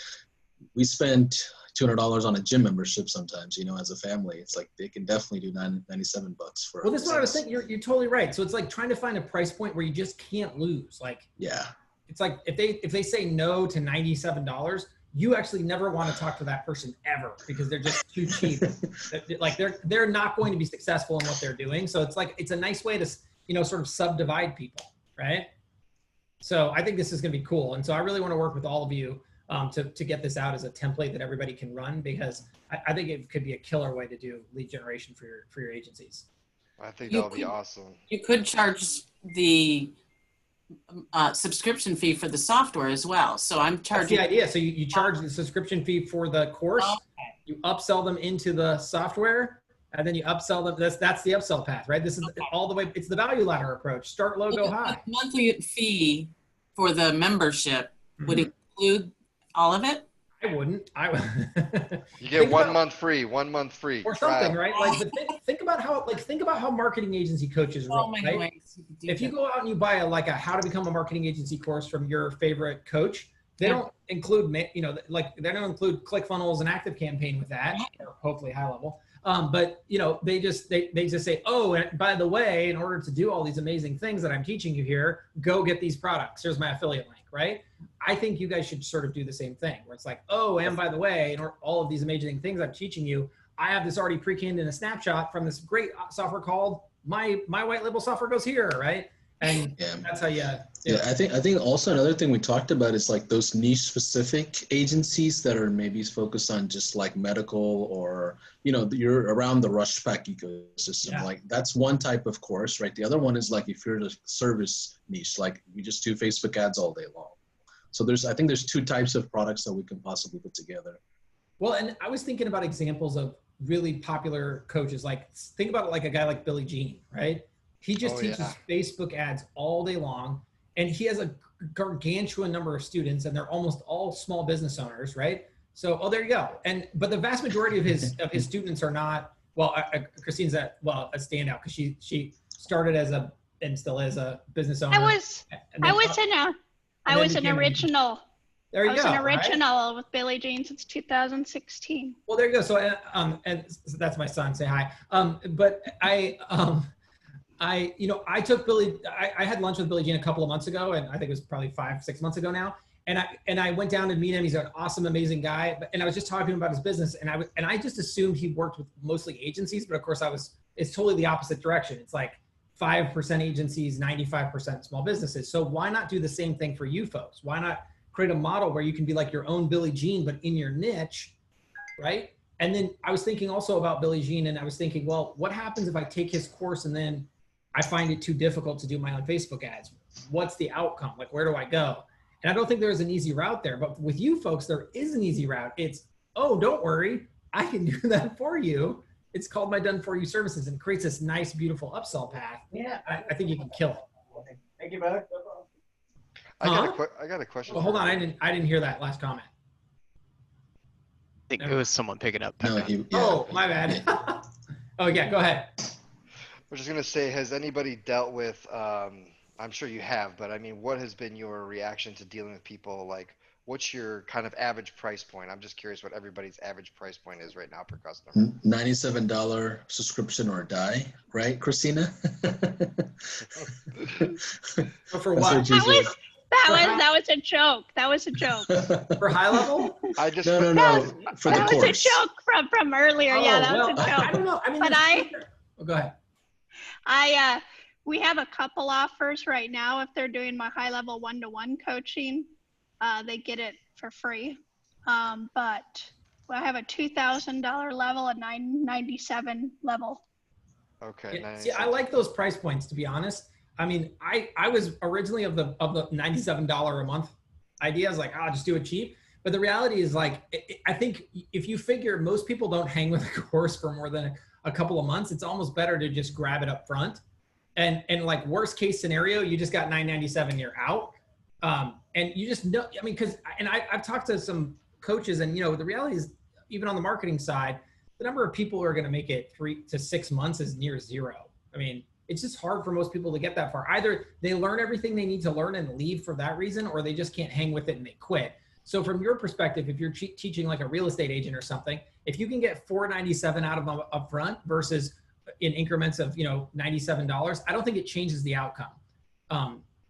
we spend $200 on a gym membership sometimes, as a family. It's like they can definitely do $97 for. Well, this is what I was thinking. You're totally right. So it's like trying to find a price point where you just can't lose. Like, yeah, it's like if they say no to $97, you actually never want to talk to that person ever because they're just too cheap. Like they're not going to be successful in what they're doing. So it's like it's a nice way to sort of subdivide people, right? So I think this is going to be cool, and so I really want to work with all of you to get this out as a template that everybody can run because I think it could be a killer way to do lead generation for your agencies. I think that would be awesome. You could charge the subscription fee for the software as well. So I'm charging. That's the idea. So you charge the subscription fee for the course, you upsell them into the software, and then you upsell them. That's the upsell path, right? This is all the way. It's the value ladder approach. Start low, go high. The monthly fee for the membership would include all of it. I wouldn't. You get 1 month free, 1 month free. Or something, right? Like, but think about how marketing agency coaches roll, right? If you go out and you buy a how to become a marketing agency course from your favorite coach, they don't include, they don't include ClickFunnels and ActiveCampaign with that, or hopefully HighLevel. But they just say, oh, and by the way, in order to do all these amazing things that I'm teaching you here, go get these products. Here's my affiliate link, right? I think you guys should sort of do the same thing where it's like, oh, and by the way, in all of these amazing things I'm teaching you, I have this already pre-canned in a snapshot from this great software called my white label software goes here, right? And that's how you. Yeah, I think also another thing we talked about is like those niche specific agencies that are maybe focused on just like medical or, you're around the rush pack ecosystem. Yeah. Like that's one type of course, right? The other one is like if you're the service niche, like we just do Facebook ads all day long. So I think there's two types of products that we can possibly put together. Well, and I was thinking about examples of really popular coaches. Like think about it like a guy like Billy Jean, right? He just teaches Facebook ads all day long, and he has a gargantuan number of students, and they're almost all small business owners, right? So, there you go. But the vast majority of his students are not. Well, Christine's a standout because she started and still is a business owner. I was an original. There you go. I was an original with Billy Jean since 2016. Well, there you go. So, and so that's my son. Say hi. But I took Billy. I had lunch with Billy Jean a couple of months ago, and I think it was probably 5-6 months ago now. And I went down to meet him. He's an awesome, amazing guy. And I was just talking to him about his business, and I just assumed he worked with mostly agencies, but of course it's totally the opposite direction. It's like 5% agencies, 95% small businesses. So why not do the same thing for you folks? Why not create a model where you can be like your own Billy Jean, but in your niche, right? And then I was thinking also about Billy Jean, and I was thinking, well, what happens if I take his course and then I find it too difficult to do my own Facebook ads? What's the outcome? Like, where do I go? And I don't think there's an easy route there, but with you folks, there is an easy route. It's, oh, don't worry, I can do that for you. It's called my done for you services, and creates this nice, beautiful upsell path. Yeah, I think you can kill it. Thank you, brother. I got a question. Well, hold on, I didn't hear that last comment. I think it was someone picking up. No, Oh, my bad. Oh yeah, go ahead. I was just gonna say, has anybody dealt with? I'm sure you have, but I mean, what has been your reaction to dealing with people? Like, what's your kind of average price point? I'm just curious what everybody's average price point is right now per customer. $97 subscription or die, right, Christina? But for That's what? what you said. That was a joke. That was a joke. For high level? I just No, for the That was a course. joke from earlier. Yeah, Oh, that was well, a joke. I don't know. I mean, But oh, go ahead. we have a couple offers right now. If they're doing my high level one-to-one coaching, they get it for free. But I have a $2,000 level, a $997 level. Okay. Yeah, see, I like those price points, to be honest. I mean, I was originally of the $97 a month idea. I was like, I'll just do it cheap. But the reality is, like, I think if you figure most people don't hang with a course for more than a couple of months, it's almost better to just grab it up front. And like worst case scenario, you just got $997, you're out. And you just know, I mean, I've talked to some coaches, and the reality is, even on the marketing side, the number of people who are going to make it 3 to 6 months is near zero. I mean, it's just hard for most people to get that far. Either they learn everything they need to learn and leave for that reason, or they just can't hang with it and they quit. So from your perspective, if you're teaching like a real estate agent or something, if you can get $497 out of them up front versus in increments of $97, I don't think it changes the outcome.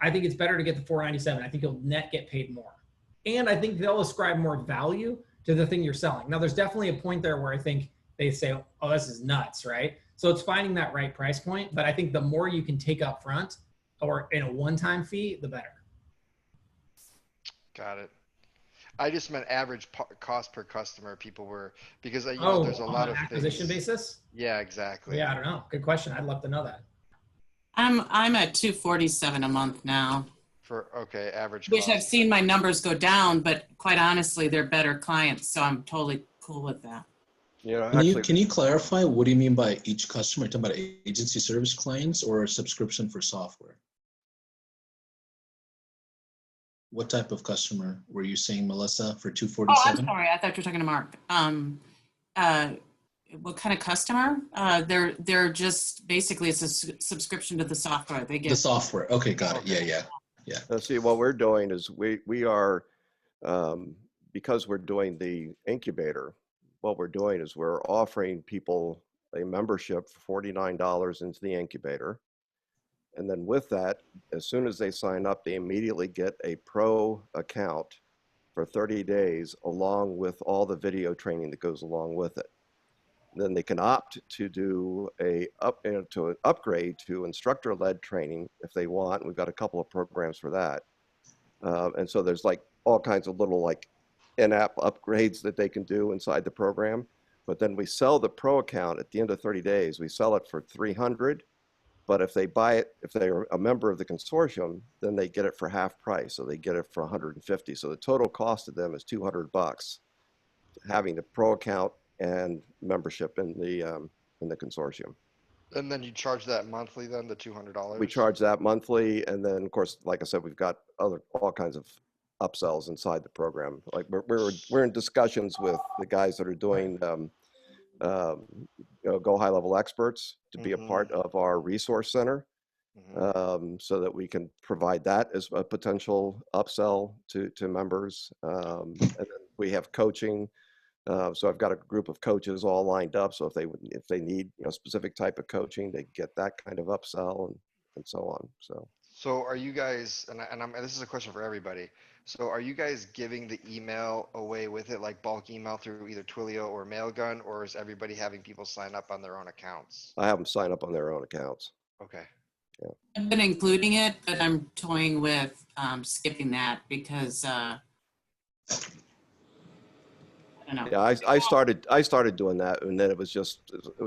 I think it's better to get the $497. I think you'll net get paid more, and I think they'll ascribe more value to the thing you're selling. Now, there's definitely a point there where I think they say, "Oh, this is nuts," right? So it's finding that right price point. But I think the more you can take up front or in a one-time fee, the better. Got it. I just meant average cost per customer. People were, because there's a On lot an of acquisition things. basis? Yeah, exactly. Yeah, I don't know. Good question. I'd love to know that. I'm at $247 a month now, Okay, average which cost. I've seen my numbers go down, but quite honestly, they're better clients, so I'm totally cool with that. Can you clarify what do you mean by each customer? Are you talking about agency service clients or a subscription for software? What type of customer were you saying, Melissa, for $247? Oh, I'm sorry. I thought you were talking to Mark. What kind of customer? They're just basically it's a subscription to the software. They get the software. Okay, got it. Yeah. Let's see, what we're doing is we are, because we're doing the incubator, what we're doing is we're offering people a membership for $49 into the incubator. And then with that, as soon as they sign up, they immediately get a pro account for 30 days, along with all the video training that goes along with it. Then they can opt to do an upgrade to instructor-led training if they want. We've got a couple of programs for that. And so there's like all kinds of little like in-app upgrades that they can do inside the program. But then we sell the pro account at the end of 30 days. We sell it for $300. But if they buy it, if they're a member of the consortium, then they get it for half price. So they get it for $150. So the total cost to them is $200, having the pro account and membership in the consortium. And then you charge that monthly, then the $200. We charge that monthly, and then of course, like I said, we've got all kinds of upsells inside the program. Like we're in discussions with the guys that are doing Go High Level Experts to be a part of our resource center, so that we can provide that as a potential upsell to members. And then we have coaching. So I've got a group of coaches all lined up. So if they need a specific type of coaching, they get that kind of upsell and so on. So are you guys, and this is a question for everybody. So are you guys giving the email away with it, like bulk email through either Twilio or Mailgun, or is everybody having people sign up on their own accounts? I have them sign up on their own accounts. Okay. Yeah. I've been including it, but I'm toying with skipping that because I don't know. Yeah, I started doing that, and then it was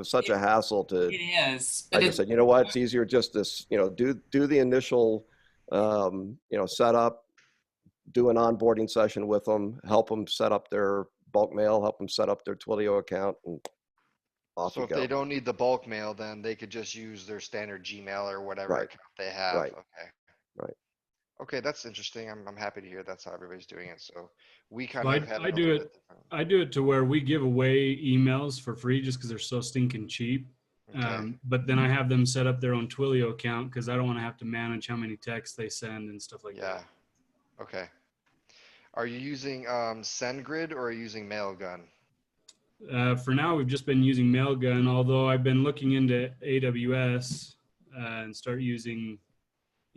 such a hassle to. It is. Like I said, you know what? It's easier just to do the initial setup, do an onboarding session with them, help them set up their bulk mail, help them set up their Twilio account, and off So you if go. they don't need the bulk mail, then they could just use their standard Gmail or whatever Right. account they have. Right. Okay. Right. Okay, that's interesting. I'm happy to hear that's how everybody's doing it. So we So kind of had I a do little it. bit different. I do it to where we give away emails for free just because they're so stinking cheap. Okay. But then I have them set up their own Twilio account because I don't want to have to manage how many texts they send and stuff like Yeah. Okay. Are you using SendGrid or are you using Mailgun? that. For now, we've just been using Mailgun, although I've been looking into AWS and start using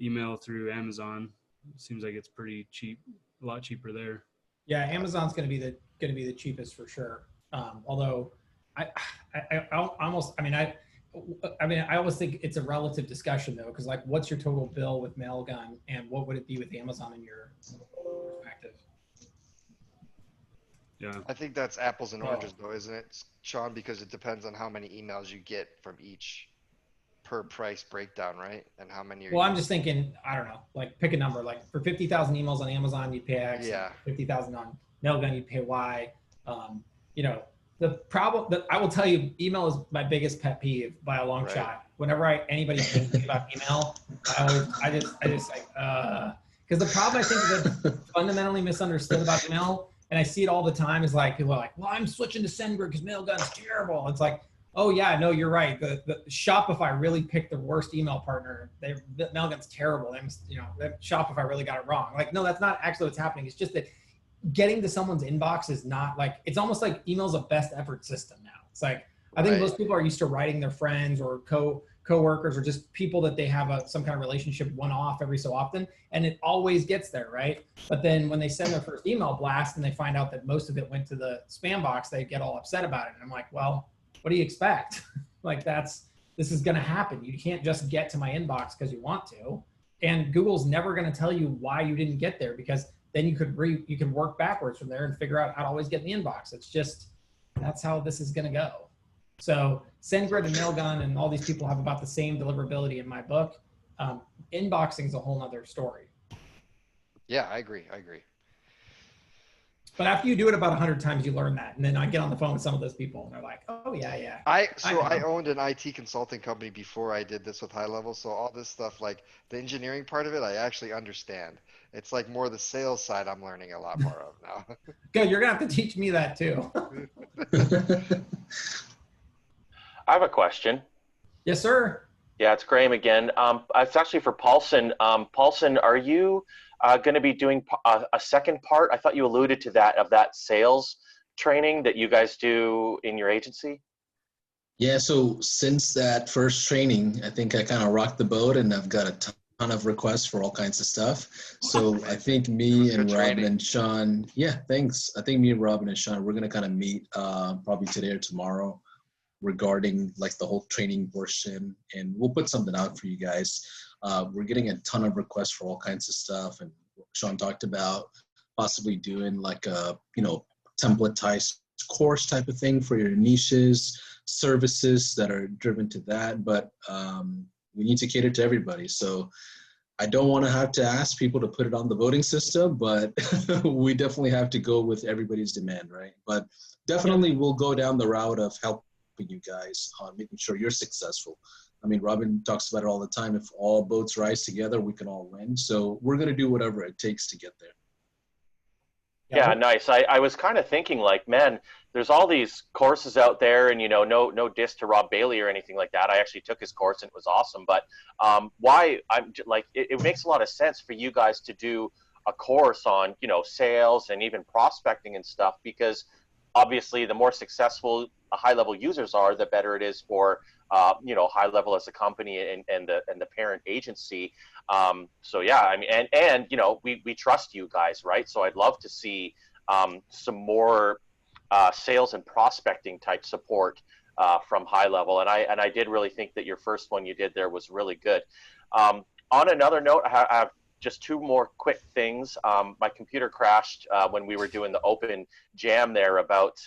email through Amazon. It seems like it's pretty cheap, a lot cheaper there. Yeah, Amazon's going to be the cheapest for sure. Although I almost, I always think it's a relative discussion though, because like, what's your total bill with Mailgun, and what would it be with Amazon in your perspective? Yeah. I think that's apples and Oh. oranges though, isn't it, Sean? Because it depends on how many emails you get from each per price breakdown, right? And how many are Well, I'm used. just thinking, I don't know, like pick a number. Like for 50,000 emails on Amazon, you'd pay X. Yeah. 50,000 on Mailgun, you'd pay Y. You know, the problem that I will tell you, email is my biggest pet peeve by a long Right. shot. Whenever anybody thinks me about email, I just like, because the problem I think that's fundamentally misunderstood about email, and I see it all the time, is like people are like, well, I'm switching to SendGrid because Mailgun's terrible. It's like, oh yeah, no, you're right. The Shopify really picked the worst email partner. Mailgun's terrible. Shopify really got it wrong. Like, no, that's not actually what's happening. It's just that getting to someone's inbox is not like, it's almost like email's a best effort system now. It's like, I think Right. most people are used to writing their friends or co-workers or just people that they have some kind of relationship one-off every so often, and it always gets there, right? But then when they send their first email blast and they find out that most of it went to the spam box, they get all upset about it. And I'm like, well, what do you expect? Like, this is going to happen. You can't just get to my inbox because you want to. And Google's never going to tell you why you didn't get there, because then you could work backwards from there and figure out how to always get in the inbox. It's just, that's how this is going to go. So SendGrid and Mailgun and all these people have about the same deliverability in my book. Inboxing is a whole nother story. Yeah, I agree. But after you do it about 100 times, you learn that. And then I get on the phone with some of those people and they're like, oh yeah. I know. owned an IT consulting company before I did this with HighLevel. So all this stuff, like the engineering part of it, I actually understand. It's like more the sales side I'm learning a lot more of now. Good, you're gonna have to teach me that too. I have a question. Yes, sir. Yeah, it's Graham again. It's actually for Paulson. Paulson, are you going to be doing a second part? I thought you alluded to that, of that sales training that you guys do in your agency. Yeah, so since that first training, I think I kind of rocked the boat, and I've got a ton of requests for all kinds of stuff. So I think me and Robin and Sean, yeah, thanks. I think me and Robin and Sean, we're going to kind of meet probably today or tomorrow regarding like the whole training portion, and we'll put something out for you guys. We're getting a ton of requests for all kinds of stuff, and Sean talked about possibly doing like a templatized course type of thing for your niches, services that are driven to that, but we need to cater to everybody. So I don't want to have to ask people to put it on the voting system, but we definitely have to go with everybody's demand, right? But definitely we'll go down the route of helping you guys on making sure you're successful. I mean, Robin talks about it all the time. If all boats rise together, we can all win. So we're going to do whatever it takes to get there. Yeah, nice. I was kind of thinking like, man, there's all these courses out there, and no diss to Rob Bailey or anything like that. I actually took his course and it was awesome. But why I'm like, it makes a lot of sense for you guys to do a course on sales and even prospecting and stuff, because obviously the more successful HighLevel users are, the better it is for HighLevel as a company and the parent agency. So yeah, I mean, and we trust you guys, right? So I'd love to see some more sales and prospecting type support from HighLevel. And I did really think that your first one you did there was really good. On another note, I have just two more quick things. My computer crashed when we were doing the open jam there about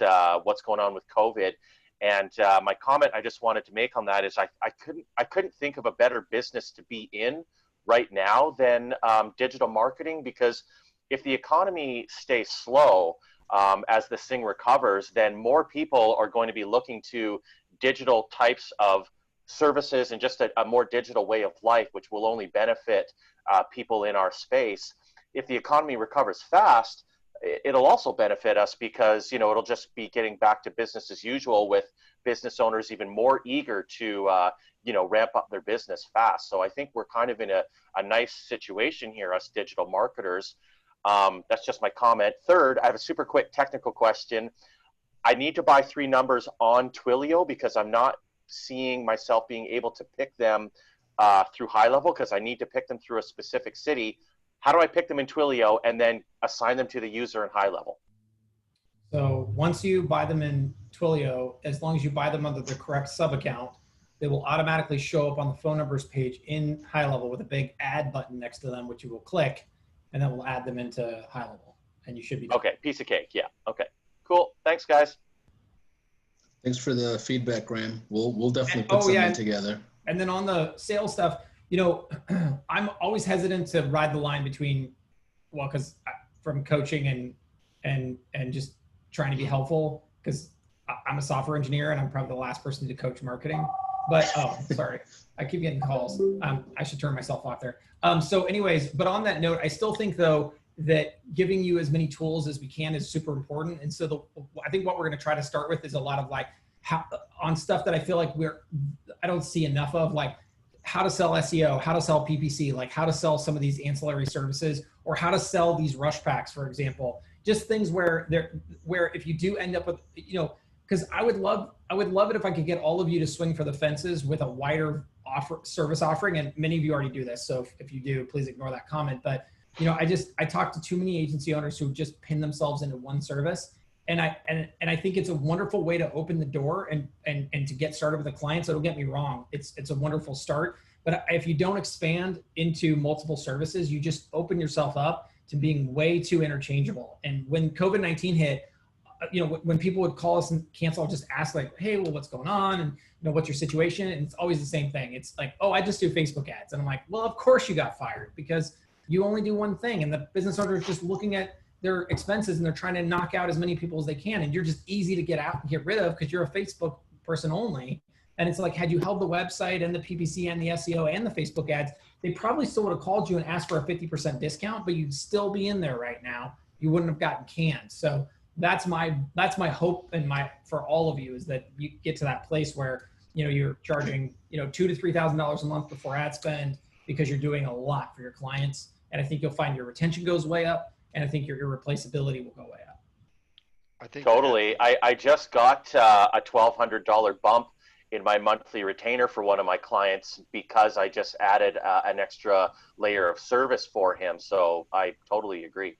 what's going on with COVID. And my comment I just wanted to make on that is I couldn't think of a better business to be in right now than digital marketing, because if the economy stays slow as this thing recovers, then more people are going to be looking to digital types of services and just a more digital way of life, which will only benefit people in our space. If the economy recovers fast, it'll also benefit us because, it'll just be getting back to business as usual with business owners even more eager to, ramp up their business fast. So I think we're kind of in a nice situation here, us digital marketers. That's just my comment. Third, I have a super quick technical question. I need to buy 3 numbers on Twilio because I'm not seeing myself being able to pick them through HighLevel because I need to pick them through a specific city. How do I pick them in Twilio and then assign them to the user in HighLevel? So once you buy them in Twilio, as long as you buy them under the correct sub account, they will automatically show up on the phone numbers page in HighLevel with a big add button next to them, which you will click, and that will add them into HighLevel, and you should be done. Okay, piece of cake. Yeah. Okay. Cool. Thanks, guys. Thanks for the feedback, Graham. We'll definitely put something together. And then on the sales stuff, I'm always hesitant to ride the line between, because from coaching and just trying to be helpful, because I'm a software engineer and I'm probably the last person to coach marketing. But sorry, I keep getting calls. I should turn myself off there. So anyways, but on that note, I still think though that giving you as many tools as we can is super important. And so I think what we're going to try to start with is a lot of on stuff that I feel like I don't see enough of, like how to sell SEO, how to sell PPC, like how to sell some of these ancillary services, or how to sell these rush packs, for example. Just things where if you do end up with, because I would love it if I could get all of you to swing for the fences with a wider service offering, and many of you already do this. So if you do, please ignore that comment. But I talk to too many agency owners who just pin themselves into one service, and I think it's a wonderful way to open the door and to get started with a client. So don't get me wrong, it's a wonderful start. But if you don't expand into multiple services, you just open yourself up to being way too interchangeable. And when COVID-19 hit, when people would call us and cancel, I'll just ask like, hey, well, what's going on? And what's your situation? And it's always the same thing. It's like, oh, I just do Facebook ads. And I'm like, well, of course you got fired because you only do one thing. And the business owner is just looking at their expenses and they're trying to knock out as many people as they can. And you're just easy to get out and get rid of because you're a Facebook person only. And it's like, had you held the website and the PPC and the SEO and the Facebook ads, they probably still would have called you and asked for a 50% discount, but you'd still be in there right now. You wouldn't have gotten canned. So that's my hope and for all of you is that you get to that place where, you're charging, $2,000 to $3,000 a month before ad spend because you're doing a lot for your clients. And I think you'll find your retention goes way up, and I think your irreplaceability will go way up. I think totally. I just got a $1,200 bump in my monthly retainer for one of my clients because I just added an extra layer of service for him. So I totally agree.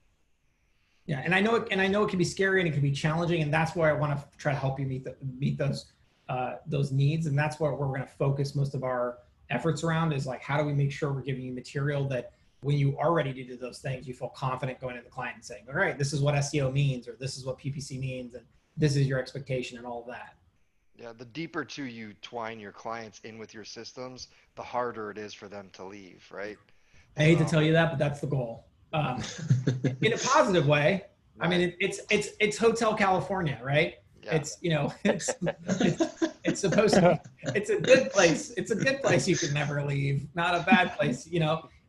Yeah, and I know it can be scary and it can be challenging, and that's why I want to try to help you meet those needs, and that's where we're going to focus most of our efforts around is like, how do we make sure we're giving you material that when you are ready to do those things, you feel confident going to the client and saying, all right, this is what SEO means, or this is what PPC means, and this is your expectation and all of that. Yeah, the deeper too you twine your clients in with your systems, the harder it is for them to leave, right? I hate to tell you that, but that's the goal. In a positive way. Right. I mean, it's Hotel California, right? Yeah. It's supposed to be, it's a good place. It's a good place you can never leave, not a bad place,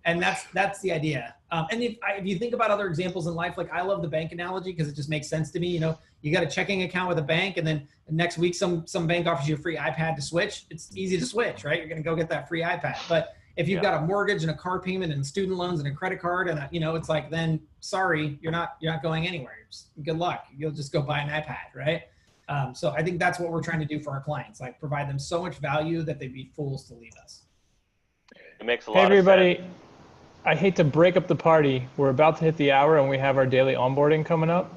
and that's the idea. And if you think about other examples in life, like I love the bank analogy because it just makes sense to me. You got a checking account with a bank, and then next week some bank offers you a free iPad to switch. It's easy to switch, right? You're going to go get that free iPad. But if you've got a mortgage and a car payment and student loans and a credit card, and it's like, then sorry, you're not going anywhere. Good luck. You'll just go buy an iPad, right? So I think that's what we're trying to do for our clients, like provide them so much value that they'd be fools to leave us. It makes a lot of sense. Hey everybody, I hate to break up the party. We're about to hit the hour and we have our daily onboarding coming up.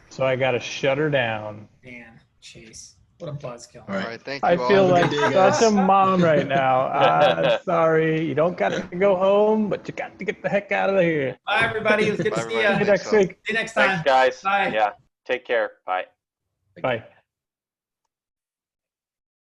So I got to shut her down. Man, Chase, what a buzzkill. All right, thank you I all. feel like such a mom right now. Sorry, you don't got to go home, but you got to get the heck out of here. Bye everybody, it was good to see you. See you next week. See you next time. Thanks guys. Bye. Yeah, take care. Bye. Bye.